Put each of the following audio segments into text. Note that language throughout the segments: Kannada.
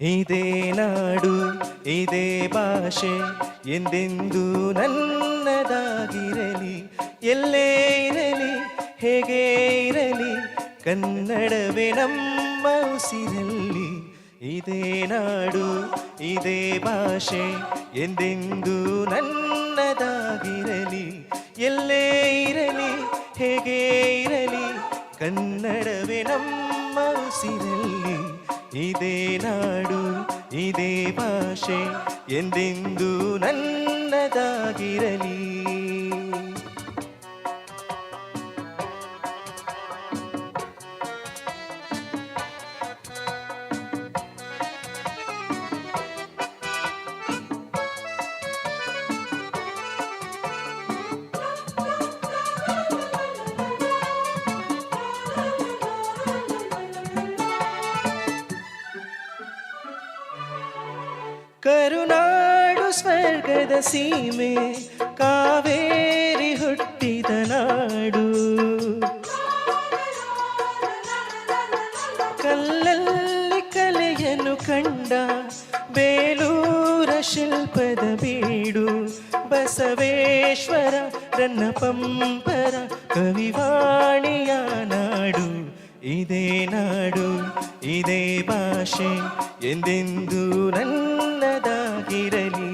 ಇದೇ ನಾಡು ಇದೇ ಭಾಷೆ ಎಂದೆಂದೂ ನನ್ನದಾಗಿರಲಿ. ಎಲ್ಲೇ ಇರಲಿ ಹೇಗೆ ಇರಲಿ ಕನ್ನಡವೇ ನಮ್ಮ ಉಸಿರಲ್ಲಿ. ಇದೇ ನಾಡು ಇದೇ ಭಾಷೆ ಎಂದೆಂದೂ ನನ್ನದಾಗಿರಲಿ. ಎಲ್ಲೇ ಇರಲಿ ಹೇಗೆ ಇರಲಿ ಕನ್ನಡವೇ ನಮ್ಮ ಉಸಿರಲ್ಲಿ. ಇದೇ ನಾಡು ಇದೇ ಭಾಷೆ ಎಂದೆಂದೂ ನನ್ನದಾಗಿರಲಿ. ಕರುನಾಡು ಸ್ವರ್ಗದ ಸೀಮೆ ಕಾವೇರಿ ಹುಟ್ಟಿದ ನಾಡು. ಕಲ್ಲಲ್ಲಿ ಕಲೆಯನ್ನು ಕಂಡ ಬೇಲೂರ ಶಿಲ್ಪದ ಬೀಡು. ಬಸವೇಶ್ವರ ರನ್ನ ಪಂಪರ ಕವಿವಾಣಿಯ ನಾಡು. ಇದೇ ನಾಡು ಇದೇ ಭಾಷೆ ಎಂದೆಂದೂ ನನ್ನದಾಗಿರಲಿ.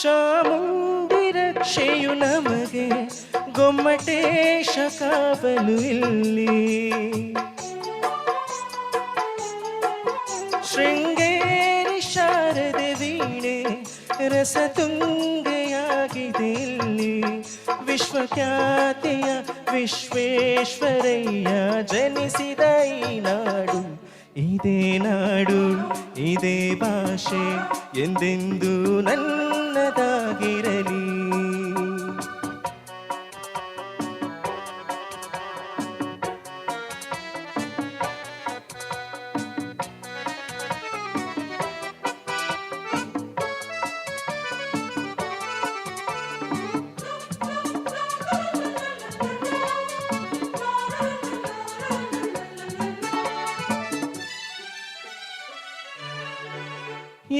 ಚಾಮುಂಡಿ ರಕ್ಷೆಯು ನಮಗೆ ಗೊಮ್ಮಟೇಶ ಕಾವಲು ಇಲ್ಲಿ. ಶೃಂಗೇರಿ ಶಾರದೆ ವೀಣೆ ರಸತುಂಗೆಯಾಗಿದೆ ಇಲ್ಲಿ. ವಿಶ್ವಖ್ಯಾತಿಯ ವಿಶ್ವೇಶ್ವರಯ್ಯ ಜನಿಸಿದ ಈ ನಾಡು. ಇದೇ ನಾಡು ಇದೇ ಭಾಷೆ ಎಂದೆಂದೂ ನನ್ನದಾಗಿರಲಿ.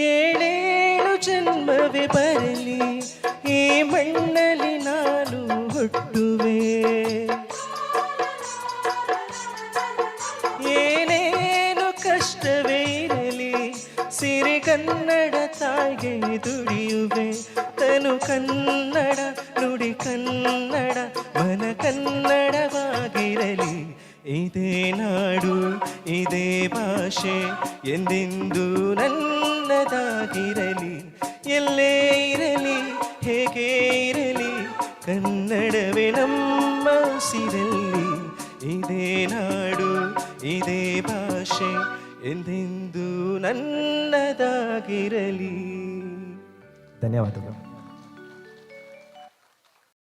ಏಳೇಳು ಜನ್ಮವೇ ಬರಲಿ ಈ ಮಣ್ಣಲ್ಲಿ ನಾನು ಹುಟ್ಟುವೆ. ಏನೇನು ಕಷ್ಟವೇ ಇರಲಿ ಸಿರಿಗನ್ನಡ ತಾಯಿಗೆ ದುಡಿಯುವೆ. ತನು ಕನ್ನಡ ನುಡಿ ಕನ್ನಡ ಮನ ಕನ್ನಡವಾಗಿರಲಿ. ಇದೇ ನಾಡು ಇದೇ ಭಾಷೆ ಎಂದೆಂದೂ ನನ್ನದಾಗಿರಲಿ. ಎಲ್ಲೇ ಇರಲಿ ಹೇಗೆ ಇರಲಿ ಕನ್ನಡವೇ ನಮ್ಮ ಉಸಿರಲ್ಲಿ. ಇದೇ ನಾಡು ಇದೇ ಭಾಷೆ ಎಂದೆಂದೂ ನನ್ನದಾಗಿರಲಿ. ಧನ್ಯವಾದಗಳು.